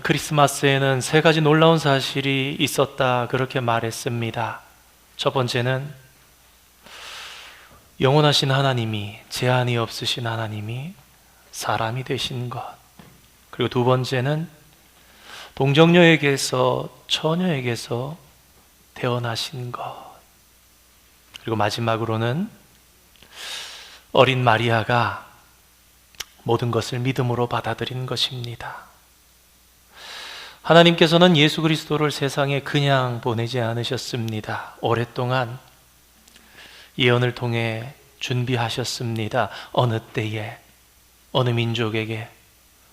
크리스마스에는 세 가지 놀라운 사실이 있었다 그렇게 말했습니다. 첫 번째는 영원하신 하나님이, 제한이 없으신 하나님이 사람이 되신 것. 그리고 두 번째는 동정녀에게서 처녀에게서 태어나신 것. 그리고 마지막으로는 어린 마리아가 모든 것을 믿음으로 받아들인 것입니다. 하나님께서는 예수 그리스도를 세상에 그냥 보내지 않으셨습니다. 오랫동안 예언을 통해 준비하셨습니다. 어느 때에, 어느 민족에게,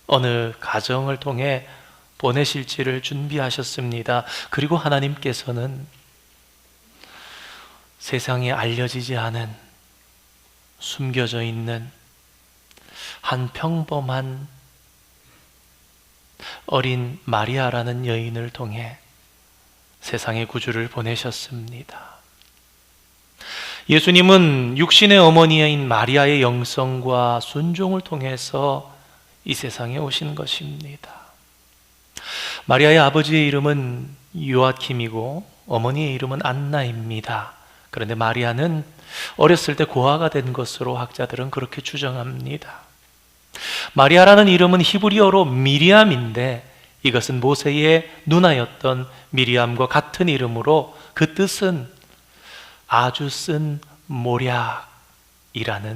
어느 가정을 통해 보내실지를 준비하셨습니다. 그리고 하나님께서는 세상에 알려지지 않은, 숨겨져 있는 한 평범한 어린 마리아라는 여인을 통해 세상에 구주를 보내셨습니다. 예수님은 육신의 어머니인 마리아의 영성과 순종을 통해서 이 세상에 오신 것입니다. 마리아의 아버지의 이름은 요아킴이고 어머니의 이름은 안나입니다. 그런데 마리아는 어렸을 때 고아가 된 것으로 학자들은 그렇게 추정합니다. 마리아라는 이름은 히브리어로 미리암인데 이것은 모세의 누나였던 미리암과 같은 이름으로 그 뜻은 아주 쓴 모략이라는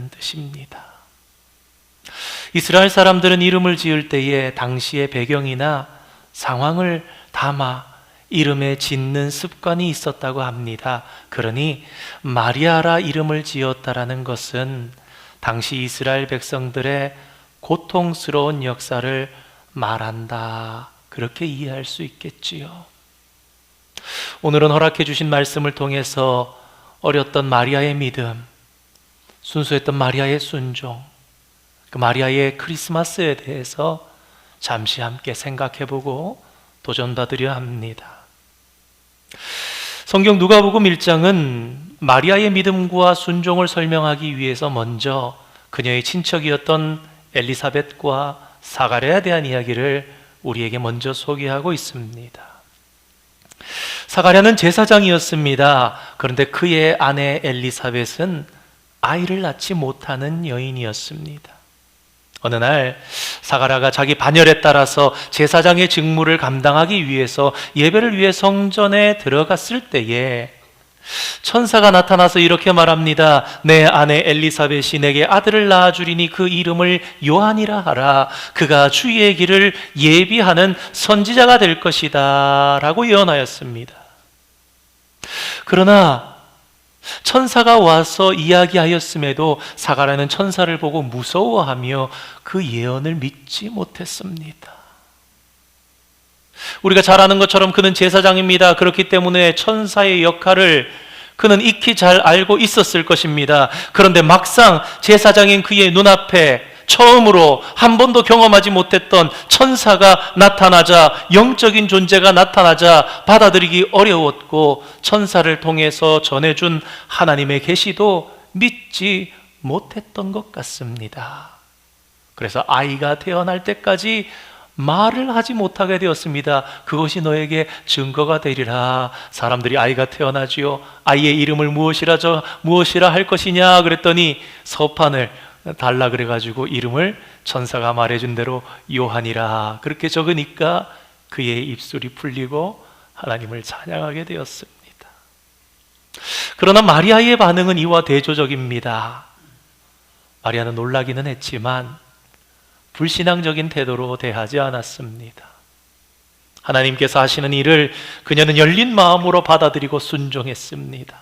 뜻입니다. 이스라엘 사람들은 이름을 지을 때에 당시의 배경이나 상황을 담아 이름에 짓는 습관이 있었다고 합니다. 그러니 마리아라 이름을 지었다라는 것은 당시 이스라엘 백성들의 고통스러운 역사를 말한다, 그렇게 이해할 수 있겠지요. 오늘은 허락해 주신 말씀을 통해서 어렸던 마리아의 믿음, 순수했던 마리아의 순종, 그 마리아의 크리스마스에 대해서 잠시 함께 생각해보고 도전받으려 합니다. 성경 누가복음 1장은 마리아의 믿음과 순종을 설명하기 위해서 먼저 그녀의 친척이었던 엘리사벳과 사가랴에 대한 이야기를 우리에게 먼저 소개하고 있습니다. 사가랴는 제사장이었습니다. 그런데 그의 아내 엘리사벳은 아이를 낳지 못하는 여인이었습니다. 어느 날 사가랴가 자기 반열에 따라서 제사장의 직무를 감당하기 위해서 예배를 위해 성전에 들어갔을 때에 천사가 나타나서 이렇게 말합니다. 내 아내 엘리사벳이 내게 아들을 낳아주리니 그 이름을 요한이라 하라. 그가 주의 길을 예비하는 선지자가 될 것이다 라고 예언하였습니다. 그러나 천사가 와서 이야기하였음에도 사가랴는 천사를 보고 무서워하며 그 예언을 믿지 못했습니다. 우리가 잘 아는 것처럼 그는 제사장입니다. 그렇기 때문에 천사의 역할을 그는 익히 잘 알고 있었을 것입니다. 그런데 막상 제사장인 그의 눈앞에 처음으로 한 번도 경험하지 못했던 천사가 나타나자, 영적인 존재가 나타나자 받아들이기 어려웠고 천사를 통해서 전해준 하나님의 계시도 믿지 못했던 것 같습니다. 그래서 아이가 태어날 때까지 말을 하지 못하게 되었습니다. 그것이 너에게 증거가 되리라. 사람들이 아이가 태어나지요. 아이의 이름을 무엇이라 할 것이냐 그랬더니 서판을 달라 그래가지고 이름을 천사가 말해준 대로 요한이라 그렇게 적으니까 그의 입술이 풀리고 하나님을 찬양하게 되었습니다. 그러나 마리아의 반응은 이와 대조적입니다. 마리아는 놀라기는 했지만 불신앙적인 태도로 대하지 않았습니다. 하나님께서 하시는 일을 그녀는 열린 마음으로 받아들이고 순종했습니다.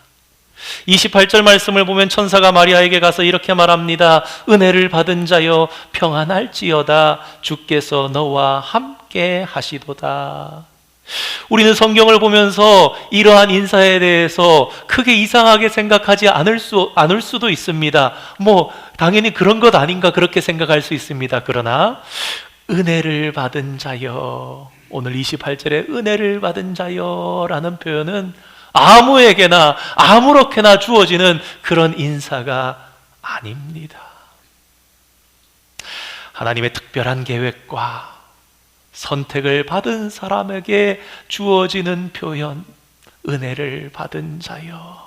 28절 말씀을 보면 천사가 마리아에게 가서 이렇게 말합니다. 은혜를 받은 자여 평안할지어다. 주께서 너와 함께 하시도다. 우리는 성경을 보면서 이러한 인사에 대해서 크게 이상하게 생각하지 않을 수도 있습니다. 당연히 그런 것 아닌가 그렇게 생각할 수 있습니다. 그러나 은혜를 받은 자여, 오늘 28절에 은혜를 받은 자여 라는 표현은 아무에게나 아무렇게나 주어지는 그런 인사가 아닙니다. 하나님의 특별한 계획과 선택을 받은 사람에게 주어지는 표현, 은혜를 받은 자여.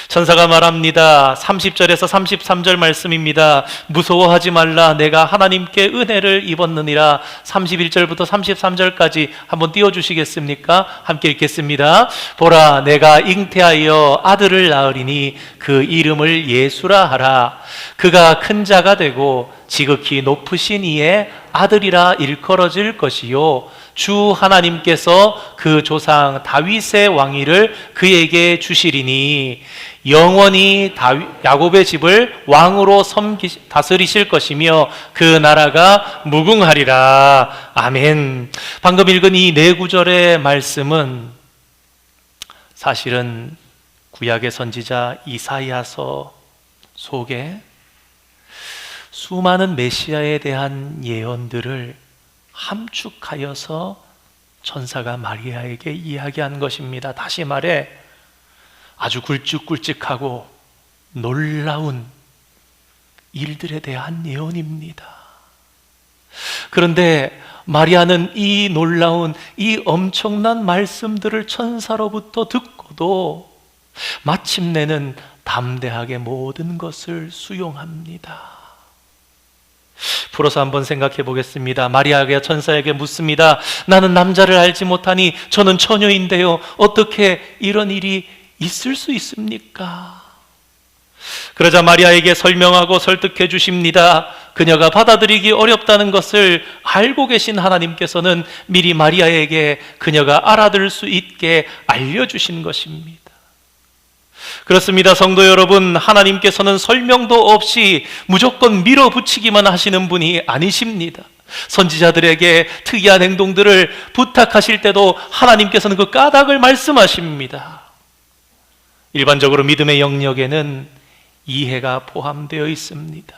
천사가 말합니다. 30절에서 33절 말씀입니다. 무서워하지 말라, 내가 하나님께 은혜를 입었느니라. 31절부터 33절까지 한번 띄워주시겠습니까? 함께 읽겠습니다. 보라, 내가 잉태하여 아들을 낳으리니 그 이름을 예수라 하라. 그가 큰 자가 되고 지극히 높으신 이의 아들이라 일컬어질 것이요, 주 하나님께서 그 조상 다윗의 왕위를 그에게 주시리니 영원히 야곱의 집을 왕으로 다스리실 것이며 그 나라가 무궁하리라. 아멘. 방금 읽은 이 네 구절의 말씀은 사실은 구약의 선지자 이사야서 속에 수많은 메시아에 대한 예언들을 함축하여서 천사가 마리아에게 이야기한 것입니다. 다시 말해 아주 굵직굵직하고 놀라운 일들에 대한 예언입니다. 그런데 마리아는 이 놀라운, 이 엄청난 말씀들을 천사로부터 듣고도 마침내는 담대하게 모든 것을 수용합니다. 풀어서 한번 생각해 보겠습니다. 마리아가 천사에게 묻습니다. 나는 남자를 알지 못하니 저는 처녀인데요, 어떻게 이런 일이 있을 수 있습니까? 그러자 마리아에게 설명하고 설득해 주십니다. 그녀가 받아들이기 어렵다는 것을 알고 계신 하나님께서는 미리 마리아에게 그녀가 알아들을 수 있게 알려주신 것입니다. 그렇습니다. 성도 여러분, 하나님께서는 설명도 없이 무조건 밀어붙이기만 하시는 분이 아니십니다. 선지자들에게 특이한 행동들을 부탁하실 때도 하나님께서는 그 까닭을 말씀하십니다. 일반적으로 믿음의 영역에는 이해가 포함되어 있습니다.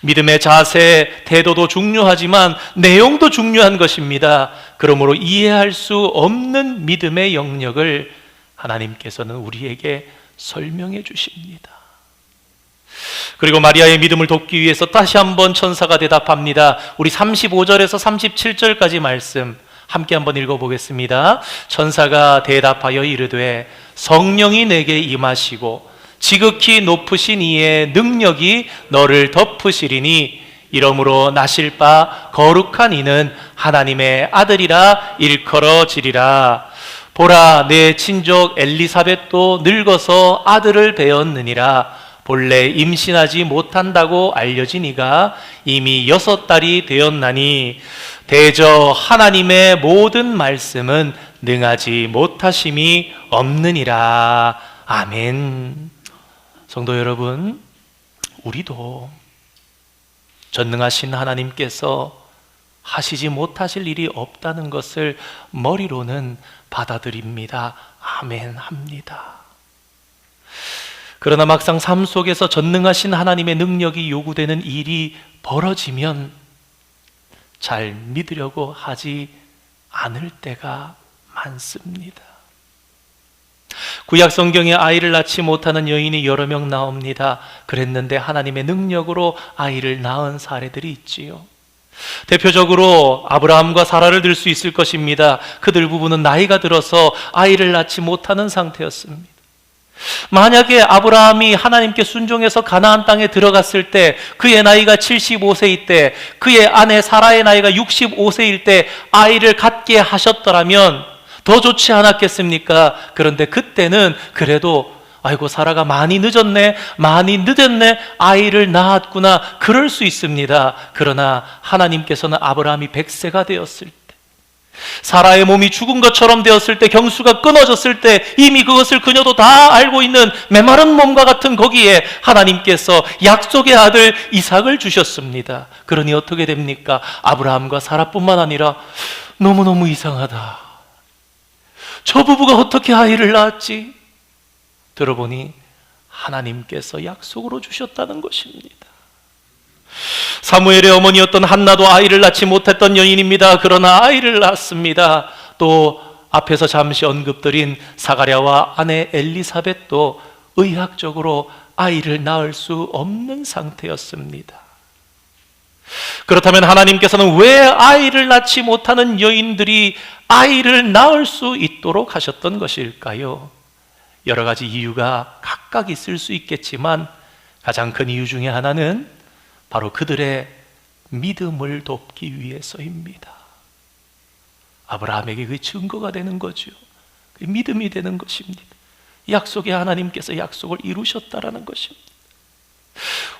믿음의 자세, 태도도 중요하지만 내용도 중요한 것입니다. 그러므로 이해할 수 없는 믿음의 영역을 하나님께서는 우리에게 설명해 주십니다. 그리고 마리아의 믿음을 돕기 위해서 다시 한번 천사가 대답합니다. 우리 35절에서 37절까지 말씀 함께 한번 읽어보겠습니다. 천사가 대답하여 이르되 성령이 내게 임하시고 지극히 높으신 이의 능력이 너를 덮으시리니 이러므로 나실 바 거룩한 이는 하나님의 아들이라 일컬어지리라. 보라, 내 친족 엘리사벳도 늙어서 아들을 배었느니라. 본래 임신하지 못한다고 알려진 이가 이미 6달이 되었나니 대저 하나님의 모든 말씀은 능하지 못하심이 없느니라. 아멘. 성도 여러분, 우리도 전능하신 하나님께서 하시지 못하실 일이 없다는 것을 머리로는 받아들입니다. 아멘 합니다. 그러나 막상 삶 속에서 전능하신 하나님의 능력이 요구되는 일이 벌어지면 잘 믿으려고 하지 않을 때가 많습니다. 구약 성경에 아이를 낳지 못하는 여인이 여러 명 나옵니다. 그랬는데 하나님의 능력으로 아이를 낳은 사례들이 있지요. 대표적으로 아브라함과 사라를 들 수 있을 것입니다. 그들 부부는 나이가 들어서 아이를 낳지 못하는 상태였습니다. 만약에 아브라함이 하나님께 순종해서 가나안 땅에 들어갔을 때 그의 나이가 75세일 때, 그의 아내 사라의 나이가 65세일 때 아이를 갖게 하셨더라면 더 좋지 않았겠습니까? 그런데 그때는 그래도 아이고 사라가 많이 늦었네, 아이를 낳았구나, 그럴 수 있습니다. 그러나 하나님께서는 아브라함이 100세가 되었을 때, 사라의 몸이 죽은 것처럼 되었을 때, 경수가 끊어졌을 때, 이미 그것을 그녀도 다 알고 있는 메마른 몸과 같은 거기에 하나님께서 약속의 아들 이삭을 주셨습니다. 그러니 어떻게 됩니까? 아브라함과 사라뿐만 아니라 너무너무 이상하다, 저 부부가 어떻게 아이를 낳았지? 들어보니 하나님께서 약속으로 주셨다는 것입니다. 사무엘의 어머니였던 한나도 아이를 낳지 못했던 여인입니다. 그러나 아이를 낳았습니다. 또 앞에서 잠시 언급드린 사가랴와 아내 엘리사벳도 의학적으로 아이를 낳을 수 없는 상태였습니다. 그렇다면 하나님께서는 왜 아이를 낳지 못하는 여인들이 아이를 낳을 수 있도록 하셨던 것일까요? 여러 가지 이유가 각각 있을 수 있겠지만 가장 큰 이유 중에 하나는 바로 그들의 믿음을 돕기 위해서입니다. 아브라함에게 그 증거가 되는 거죠. 그 믿음이 되는 것입니다. 약속의 하나님께서 약속을 이루셨다라는 것입니다.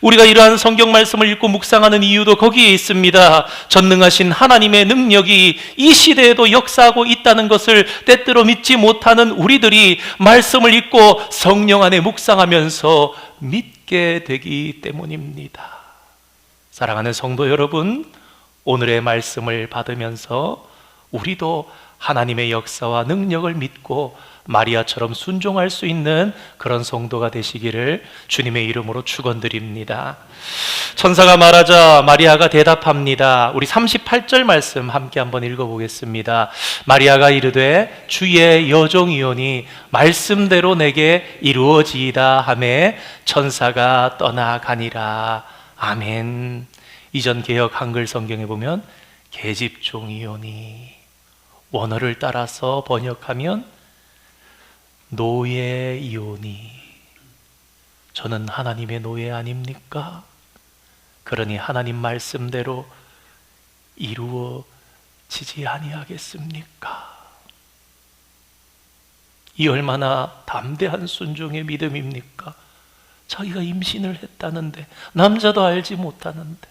우리가 이러한 성경 말씀을 읽고 묵상하는 이유도 거기에 있습니다. 전능하신 하나님의 능력이 이 시대에도 역사하고 있다는 것을 때때로 믿지 못하는 우리들이 말씀을 읽고 성령 안에 묵상하면서 믿게 되기 때문입니다. 사랑하는 성도 여러분, 오늘의 말씀을 받으면서 우리도 하나님의 역사와 능력을 믿고 마리아처럼 순종할 수 있는 그런 성도가 되시기를 주님의 이름으로 축원드립니다. 천사가 말하자 마리아가 대답합니다. 우리 38절 말씀 함께 한번 읽어보겠습니다. 마리아가 이르되 주의 여종이오니 말씀대로 내게 이루어지이다 하매 천사가 떠나가니라. 아멘. 이전 개역 한글 성경에 보면 계집종이오니, 원어를 따라서 번역하면 노예이오니, 저는 하나님의 노예 아닙니까? 그러니 하나님 말씀대로 이루어지지 아니하겠습니까? 이 얼마나 담대한 순종의 믿음입니까? 자기가 임신을 했다는데, 남자도 알지 못하는데.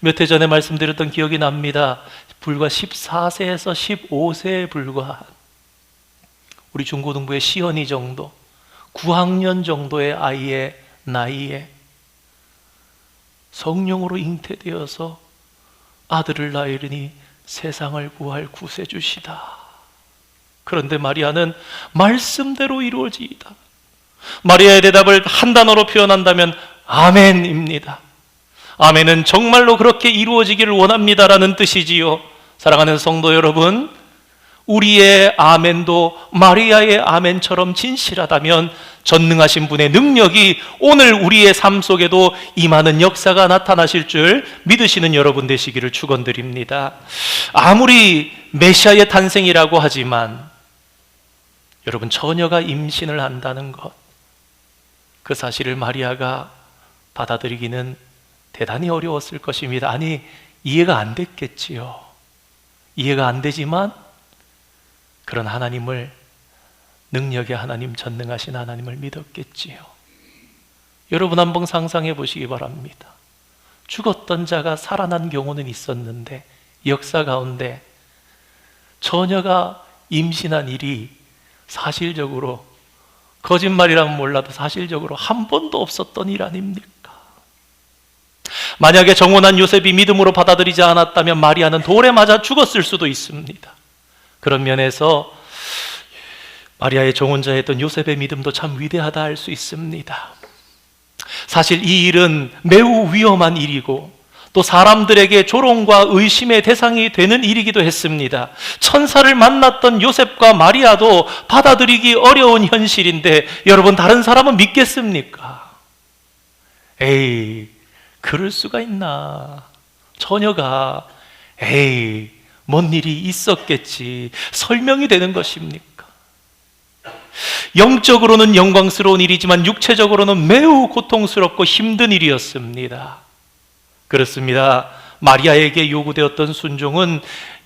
몇 해 전에 말씀드렸던 기억이 납니다. 불과 14세에서 15세에 불과한 우리 중고등부의 시연이 정도, 9학년 정도의 아이의 나이에 성령으로 잉태되어서 아들을 낳으리니 세상을 구할 구세주시다. 그런데 마리아는 말씀대로 이루어지이다. 마리아의 대답을 한 단어로 표현한다면 아멘입니다. 아멘은 정말로 그렇게 이루어지기를 원합니다라는 뜻이지요. 사랑하는 성도 여러분, 우리의 아멘도 마리아의 아멘처럼 진실하다면 전능하신 분의 능력이 오늘 우리의 삶 속에도 임하는 역사가 나타나실 줄 믿으시는 여러분 되시기를 축원드립니다. 아무리 메시아의 탄생이라고 하지만 여러분, 처녀가 임신을 한다는 것, 그 사실을 마리아가 받아들이기는 대단히 어려웠을 것입니다. 아니, 이해가 안 됐겠지요. 이해가 안 되지만 그런 하나님을, 능력의 하나님, 전능하신 하나님을 믿었겠지요. 여러분 한번 상상해 보시기 바랍니다. 죽었던 자가 살아난 경우는 있었는데 역사 가운데 처녀가 임신한 일이 사실적으로, 거짓말이라면 몰라도 사실적으로 한 번도 없었던 일 아닙니까? 만약에 정혼한 요셉이 믿음으로 받아들이지 않았다면 마리아는 돌에 맞아 죽었을 수도 있습니다. 그런 면에서 마리아의 정혼자였던 요셉의 믿음도 참 위대하다 할 수 있습니다. 사실 이 일은 매우 위험한 일이고 또 사람들에게 조롱과 의심의 대상이 되는 일이기도 했습니다. 천사를 만났던 요셉과 마리아도 받아들이기 어려운 현실인데 여러분, 다른 사람은 믿겠습니까? 에이, 그럴 수가 있나? 처녀가 에이, 뭔 일이 있었겠지, 설명이 되는 것입니까? 영적으로는 영광스러운 일이지만 육체적으로는 매우 고통스럽고 힘든 일이었습니다. 그렇습니다. 마리아에게 요구되었던 순종은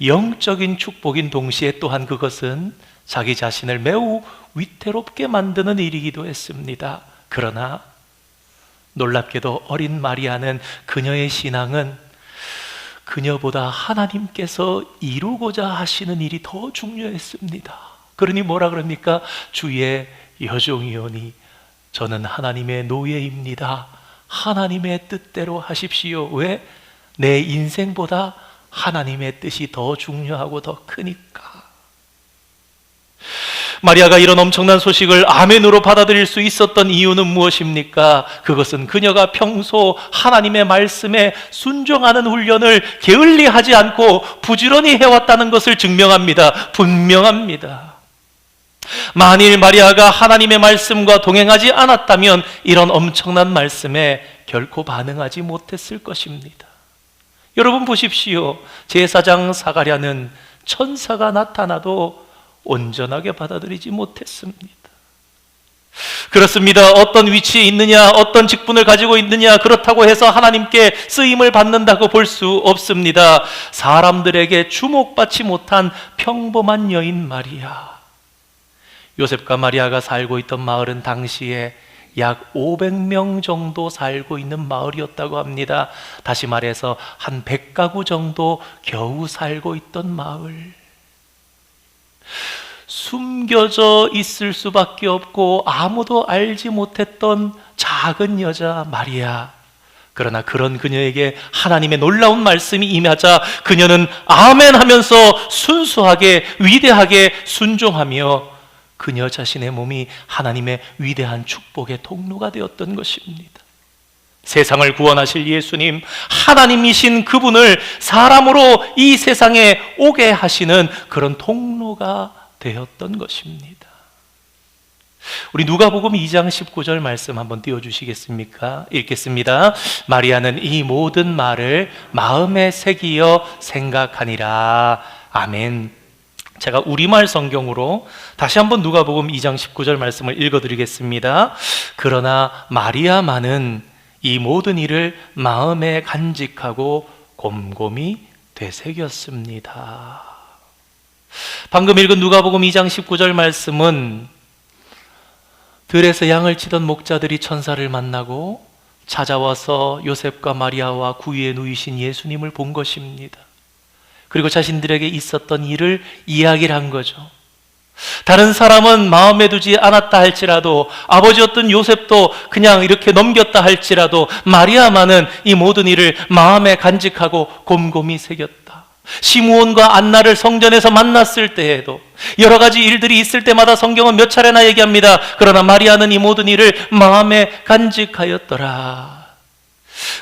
영적인 축복인 동시에 또한 그것은 자기 자신을 매우 위태롭게 만드는 일이기도 했습니다. 그러나 놀랍게도 어린 마리아는, 그녀의 신앙은 그녀보다 하나님께서 이루고자 하시는 일이 더 중요했습니다. 그러니 뭐라 그럽니까? 주의 여종이오니 저는 하나님의 노예입니다. 하나님의 뜻대로 하십시오. 왜? 내 인생보다 하나님의 뜻이 더 중요하고 더 크니까. 마리아가 이런 엄청난 소식을 아멘으로 받아들일 수 있었던 이유는 무엇입니까? 그것은 그녀가 평소 하나님의 말씀에 순종하는 훈련을 게을리하지 않고 부지런히 해왔다는 것을 증명합니다. 분명합니다. 만일 마리아가 하나님의 말씀과 동행하지 않았다면 이런 엄청난 말씀에 결코 반응하지 못했을 것입니다. 여러분 보십시오. 제사장 사가랴는 천사가 나타나도 온전하게 받아들이지 못했습니다. 그렇습니다. 어떤 위치에 있느냐, 어떤 직분을 가지고 있느냐, 그렇다고 해서 하나님께 쓰임을 받는다고 볼 수 없습니다. 사람들에게 주목받지 못한 평범한 여인 마리아. 요셉과 마리아가 살고 있던 마을은 당시에 약 500명 정도 살고 있는 마을이었다고 합니다. 다시 말해서 한 100가구 정도 겨우 살고 있던 마을. 숨겨져 있을 수밖에 없고 아무도 알지 못했던 작은 여자 마리아. 그러나 그런 그녀에게 하나님의 놀라운 말씀이 임하자 그녀는 아멘 하면서 순수하게 위대하게 순종하며 그녀 자신의 몸이 하나님의 위대한 축복의 통로가 되었던 것입니다. 세상을 구원하실 예수님, 하나님이신 그분을 사람으로 이 세상에 오게 하시는 그런 통로가 되었던 것입니다. 우리 누가복음 2장 19절 말씀 한번 띄워주시겠습니까? 읽겠습니다. 마리아는 이 모든 말을 마음에 새기어 생각하니라. 아멘. 제가 우리말 성경으로 다시 한번 누가복음 2장 19절 말씀을 읽어드리겠습니다. 그러나 마리아만은 이 모든 일을 마음에 간직하고 곰곰이 되새겼습니다. 방금 읽은 누가복음 2장 19절 말씀은 들에서 양을 치던 목자들이 천사를 만나고 찾아와서 요셉과 마리아와 구유에 누이신 예수님을 본 것입니다. 그리고 자신들에게 있었던 일을 이야기를 한 거죠. 다른 사람은 마음에 두지 않았다 할지라도, 아버지였던 요셉도 그냥 이렇게 넘겼다 할지라도 마리아만은 이 모든 일을 마음에 간직하고 곰곰이 새겼다. 시므온과 안나를 성전에서 만났을 때에도 여러 가지 일들이 있을 때마다 성경은 몇 차례나 얘기합니다. 그러나 마리아는 이 모든 일을 마음에 간직하였더라.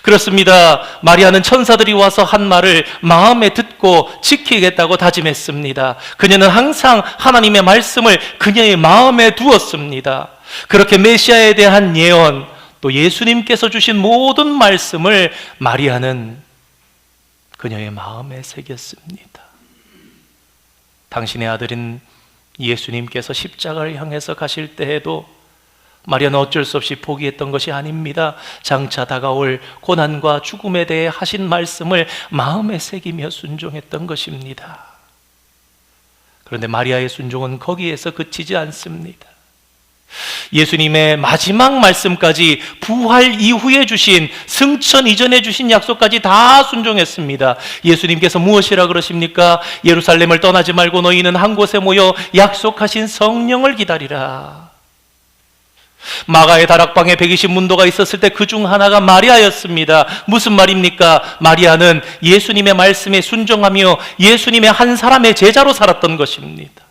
그렇습니다. 마리아는 천사들이 와서 한 말을 마음에 듣고 지키겠다고 다짐했습니다. 그녀는 항상 하나님의 말씀을 그녀의 마음에 두었습니다. 그렇게 메시아에 대한 예언, 또 예수님께서 주신 모든 말씀을 마리아는 그녀의 마음에 새겼습니다. 당신의 아들인 예수님께서 십자가를 향해서 가실 때에도 마리아는 어쩔 수 없이 포기했던 것이 아닙니다. 장차 다가올 고난과 죽음에 대해 하신 말씀을 마음에 새기며 순종했던 것입니다. 그런데 마리아의 순종은 거기에서 그치지 않습니다. 예수님의 마지막 말씀까지, 부활 이후에 주신, 승천 이전에 주신 약속까지 다 순종했습니다. 예수님께서 무엇이라 그러십니까? 예루살렘을 떠나지 말고 너희는 한 곳에 모여 약속하신 성령을 기다리라. 마가의 다락방에 120문도가 있었을 때 그 중 하나가 마리아였습니다. 무슨 말입니까? 마리아는 예수님의 말씀에 순종하며 예수님의 한 사람의 제자로 살았던 것입니다.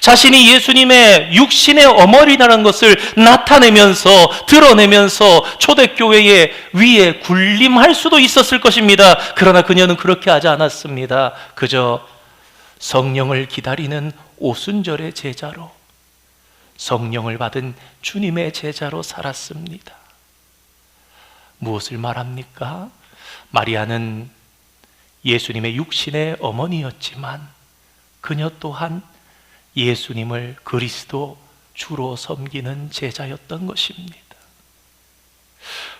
자신이 예수님의 육신의 어머니라는 것을 나타내면서, 드러내면서 초대교회의 위에 군림할 수도 있었을 것입니다. 그러나 그녀는 그렇게 하지 않았습니다. 그저 성령을 기다리는 오순절의 제자로, 성령을 받은 주님의 제자로 살았습니다. 무엇을 말합니까? 마리아는 예수님의 육신의 어머니였지만 그녀 또한 예수님을 그리스도 주로 섬기는 제자였던 것입니다.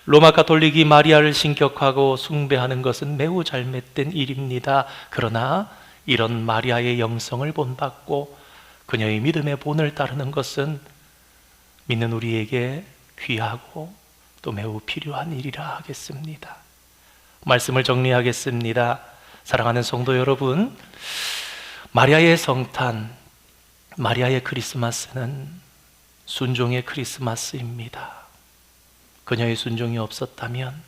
로마 가톨릭이 마리아를 신격하고 숭배하는 것은 매우 잘못된 일입니다. 그러나 이런 마리아의 영성을 본받고 그녀의 믿음의 본을 따르는 것은 믿는 우리에게 귀하고 또 매우 필요한 일이라 하겠습니다. 말씀을 정리하겠습니다. 사랑하는 성도 여러분, 마리아의 성탄, 마리아의 크리스마스는 순종의 크리스마스입니다. 그녀의 순종이 없었다면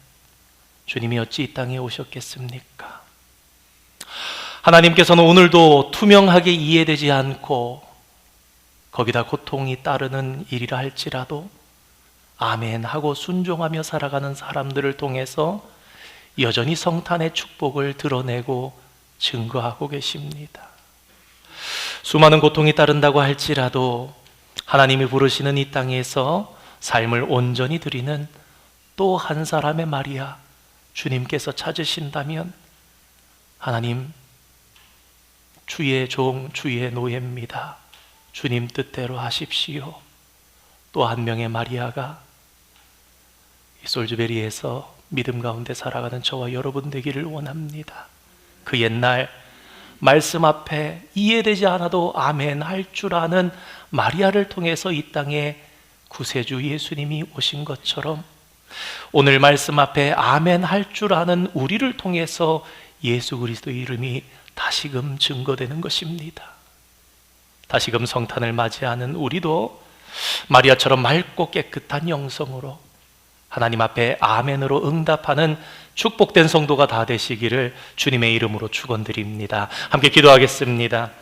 주님이 어찌 이 땅에 오셨겠습니까? 하나님께서는 오늘도 투명하게 이해되지 않고 거기다 고통이 따르는 일이라 할지라도 아멘 하고 순종하며 살아가는 사람들을 통해서 여전히 성탄의 축복을 드러내고 증거하고 계십니다. 수많은 고통이 따른다고 할지라도 하나님이 부르시는 이 땅에서 삶을 온전히 드리는 또 한 사람의 마리아, 주님께서 찾으신다면 하나님, 주의 종, 주의 노예입니다. 주님 뜻대로 하십시오. 또 한 명의 마리아가 이 솔즈베리에서 믿음 가운데 살아가는 저와 여러분 되기를 원합니다. 그 옛날 말씀 앞에 이해되지 않아도 아멘 할 줄 아는 마리아를 통해서 이 땅에 구세주 예수님이 오신 것처럼 오늘 말씀 앞에 아멘 할 줄 아는 우리를 통해서 예수 그리스도의 이름이 다시금 증거되는 것입니다. 다시금 성탄을 맞이하는 우리도 마리아처럼 맑고 깨끗한 영성으로 하나님 앞에 아멘으로 응답하는 축복된 성도가 다 되시기를 주님의 이름으로 축원드립니다. 함께 기도하겠습니다.